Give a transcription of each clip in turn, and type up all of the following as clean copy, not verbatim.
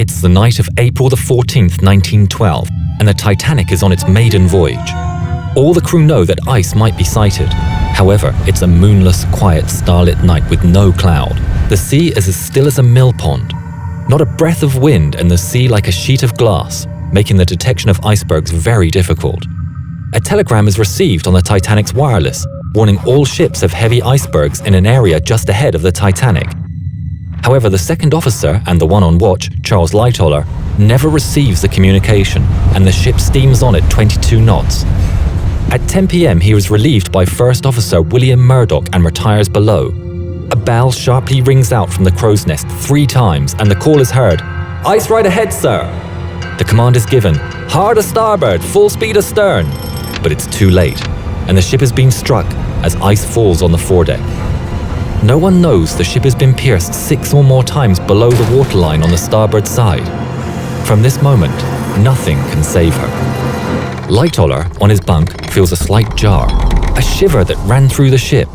It's the night of April the 14th, 1912, and the Titanic is on its maiden voyage. All the crew know that ice might be sighted. However, it's a moonless, quiet, starlit night with no cloud. The sea is as still as a mill pond. Not a breath of wind, and the sea like a sheet of glass, making the detection of icebergs very difficult. A telegram is received on the Titanic's wireless, warning all ships of heavy icebergs in an area just ahead of the Titanic. However, the second officer and the one on watch, Charles Lightoller, never receives the communication, and the ship steams on at 22 knots. At 10 p.m. he was relieved by First Officer William Murdoch and retires below. A bell sharply rings out from the crow's nest 3 times, and the call is heard, "Ice right ahead, sir!" The command is given, "Hard a starboard, full speed astern!" But it's too late, and the ship has been struck as ice falls on the foredeck. No one knows the ship has been pierced 6 or more times below the waterline on the starboard side. From this moment, nothing can save her. Lightoller, on his bunk, feels a slight jar, a shiver that ran through the ship.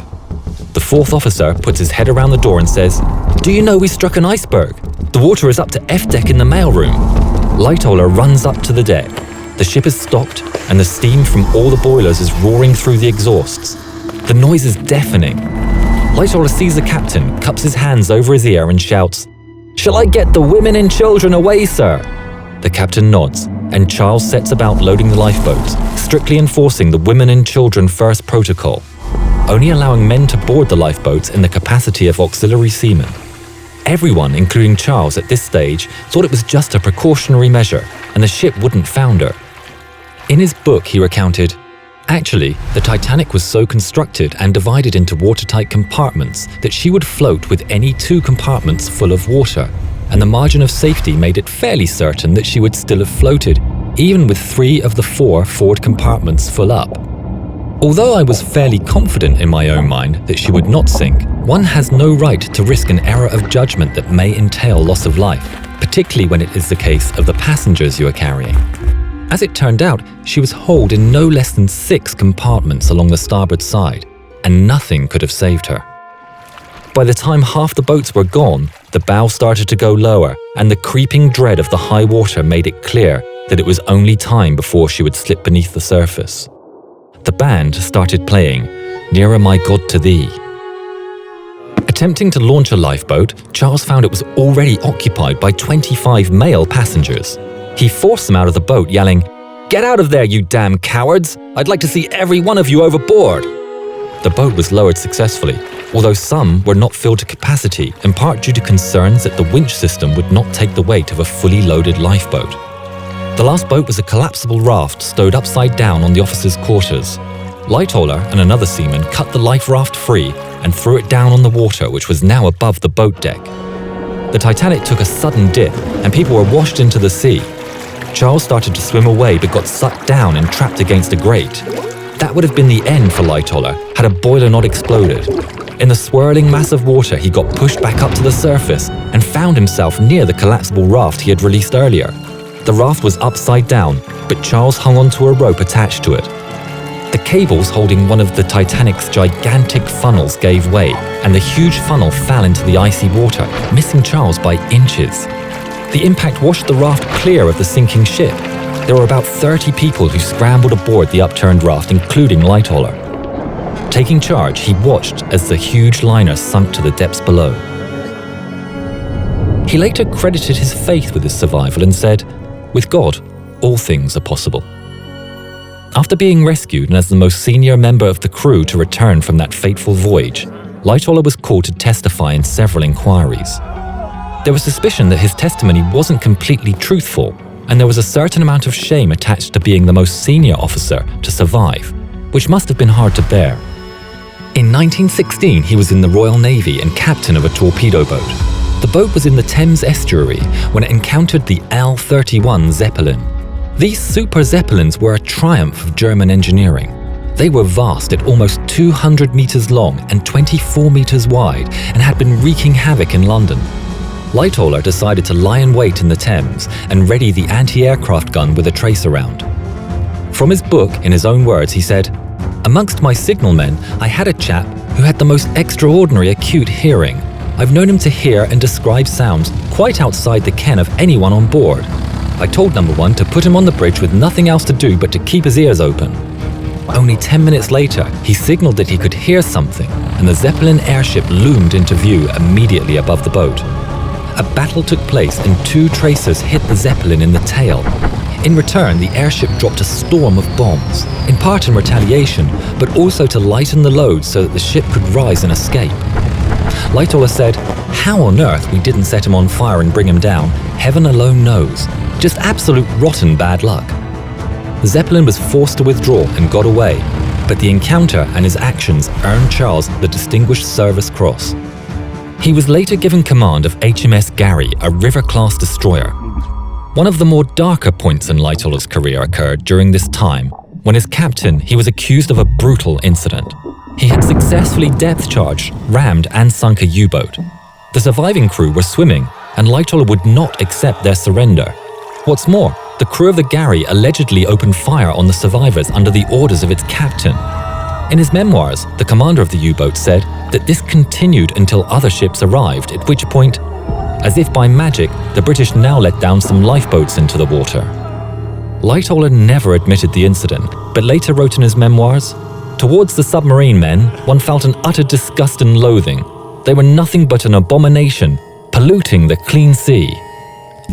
The fourth officer puts his head around the door and says, "Do you know we struck an iceberg? The water is up to F deck in the mailroom." Lightoller runs up to the deck. The ship is stopped, and the steam from all the boilers is roaring through the exhausts. The noise is deafening. Lightoller sees the captain, cups his hands over his ear and shouts, "Shall I get the women and children away, sir?" The captain nods, and Charles sets about loading the lifeboats, strictly enforcing the women and children first protocol, only allowing men to board the lifeboats in the capacity of auxiliary seamen. Everyone, including Charles at this stage, thought it was just a precautionary measure and the ship wouldn't founder. In his book, he recounted, "Actually, the Titanic was so constructed and divided into watertight compartments that she would float with any 2 compartments full of water, and the margin of safety made it fairly certain that she would still have floated, even with 3 of the 4 forward compartments full up. Although I was fairly confident in my own mind that she would not sink, one has no right to risk an error of judgment that may entail loss of life, particularly when it is the case of the passengers you are carrying." As it turned out, she was holed in no less than 6 compartments along the starboard side, and nothing could have saved her. By the time half the boats were gone, the bow started to go lower, and the creeping dread of the high water made it clear that it was only time before she would slip beneath the surface. The band started playing, "Nearer My God to Thee." Attempting to launch a lifeboat, Charles found it was already occupied by 25 male passengers. He forced them out of the boat, yelling, "Get out of there, you damn cowards! I'd like to see every one of you overboard!" The boat was lowered successfully, although some were not filled to capacity, in part due to concerns that the winch system would not take the weight of a fully loaded lifeboat. The last boat was a collapsible raft stowed upside down on the officers' quarters. Lightoller and another seaman cut the life raft free and threw it down on the water, which was now above the boat deck. The Titanic took a sudden dip, and people were washed into the sea. Charles started to swim away but got sucked down and trapped against a grate. That would have been the end for Lightoller had a boiler not exploded. In the swirling mass of water, he got pushed back up to the surface and found himself near the collapsible raft he had released earlier. The raft was upside down, but Charles hung onto a rope attached to it. The cables holding one of the Titanic's gigantic funnels gave way, and the huge funnel fell into the icy water, missing Charles by inches. The impact washed the raft clear of the sinking ship. There were about 30 people who scrambled aboard the upturned raft, including Lightoller. Taking charge, he watched as the huge liner sunk to the depths below. He later credited his faith with his survival and said, "With God, all things are possible." After being rescued and as the most senior member of the crew to return from that fateful voyage, Lightoller was called to testify in several inquiries. There was suspicion that his testimony wasn't completely truthful, and there was a certain amount of shame attached to being the most senior officer to survive, which must have been hard to bear. In 1916, he was in the Royal Navy and captain of a torpedo boat. The boat was in the Thames estuary when it encountered the L-31 Zeppelin. These super Zeppelins were a triumph of German engineering. They were vast at almost 200 meters long and 24 meters wide and had been wreaking havoc in London. Lightoller decided to lie in wait in the Thames and ready the anti-aircraft gun with a tracer round. From his book, in his own words, he said, "Amongst my signalmen, I had a chap who had the most extraordinary acute hearing. I've known him to hear and describe sounds quite outside the ken of anyone on board. I told number 1 to put him on the bridge with nothing else to do but to keep his ears open. Only 10 minutes later, he signaled that he could hear something, and the Zeppelin airship loomed into view immediately above the boat. A battle took place and 2 tracers hit the Zeppelin in the tail. In return, the airship dropped a storm of bombs, in part in retaliation, but also to lighten the load so that the ship could rise and escape. Lightoller said, "How on earth we didn't set him on fire and bring him down, heaven alone knows. Just absolute rotten bad luck." The Zeppelin was forced to withdraw and got away, but the encounter and his actions earned Charles the Distinguished Service Cross. He was later given command of HMS Gary, a river-class destroyer. One of the more darker points in Lightoller's career occurred during this time, when as captain he was accused of a brutal incident. He had successfully depth-charged, rammed and sunk a U-boat. The surviving crew were swimming, and Lightoller would not accept their surrender. What's more, the crew of the Gary allegedly opened fire on the survivors under the orders of its captain. In his memoirs, the commander of the U-boat said that this continued until other ships arrived, at which point, as if by magic, the British now let down some lifeboats into the water. Lightoller never admitted the incident, but later wrote in his memoirs, "Towards the submarine men, one felt an utter disgust and loathing. They were nothing but an abomination, polluting the clean sea."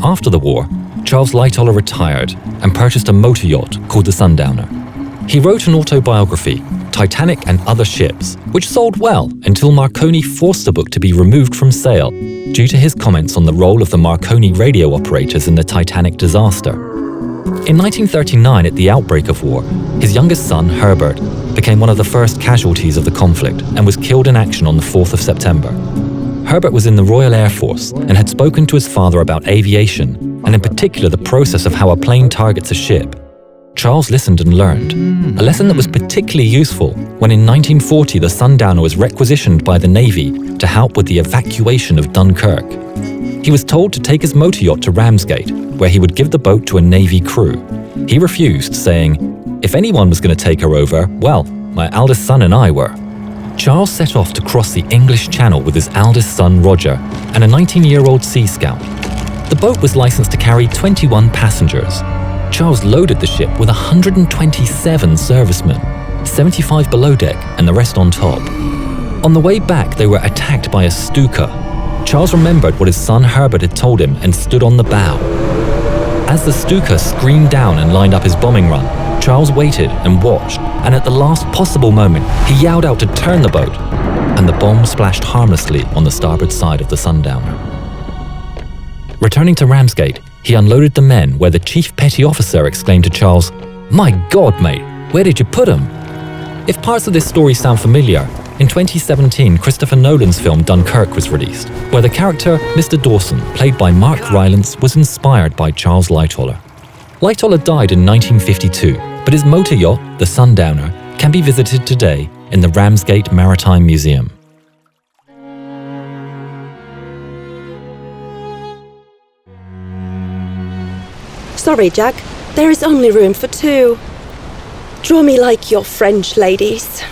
After the war, Charles Lightoller retired and purchased a motor yacht called the Sundowner. He wrote an autobiography, Titanic and Other Ships, which sold well until Marconi forced the book to be removed from sale due to his comments on the role of the Marconi radio operators in the Titanic disaster. In 1939, at the outbreak of war, his youngest son, Herbert, became one of the first casualties of the conflict and was killed in action on the 4th of September. Herbert was in the Royal Air Force and had spoken to his father about aviation, and in particular the process of how a plane targets a ship. Charles listened and learned, a lesson that was particularly useful when in 1940 the Sundowner was requisitioned by the Navy to help with the evacuation of Dunkirk. He was told to take his motor yacht to Ramsgate, where he would give the boat to a Navy crew. He refused, saying, "If anyone was going to take her over, well, my eldest son and I were." Charles set off to cross the English Channel with his eldest son Roger and a 19-year-old Sea Scout. The boat was licensed to carry 21 passengers. Charles loaded the ship with 127 servicemen, 75 below deck and the rest on top. On the way back, they were attacked by a Stuka. Charles remembered what his son Herbert had told him and stood on the bow. As the Stuka screamed down and lined up his bombing run, Charles waited and watched, and at the last possible moment, he yelled out to turn the boat, and the bomb splashed harmlessly on the starboard side of the Sundowner. Returning to Ramsgate, he unloaded the men where the chief petty officer exclaimed to Charles, "My God, mate, where did you put him?" If parts of this story sound familiar, in 2017, Christopher Nolan's film Dunkirk was released, where the character Mr. Dawson, played by Mark Rylance, was inspired by Charles Lightoller. Lightoller died in 1952, but his motor yacht, the Sundowner, can be visited today in the Ramsgate Maritime Museum. Sorry, Jack. There is only room for 2. Draw me like your French ladies.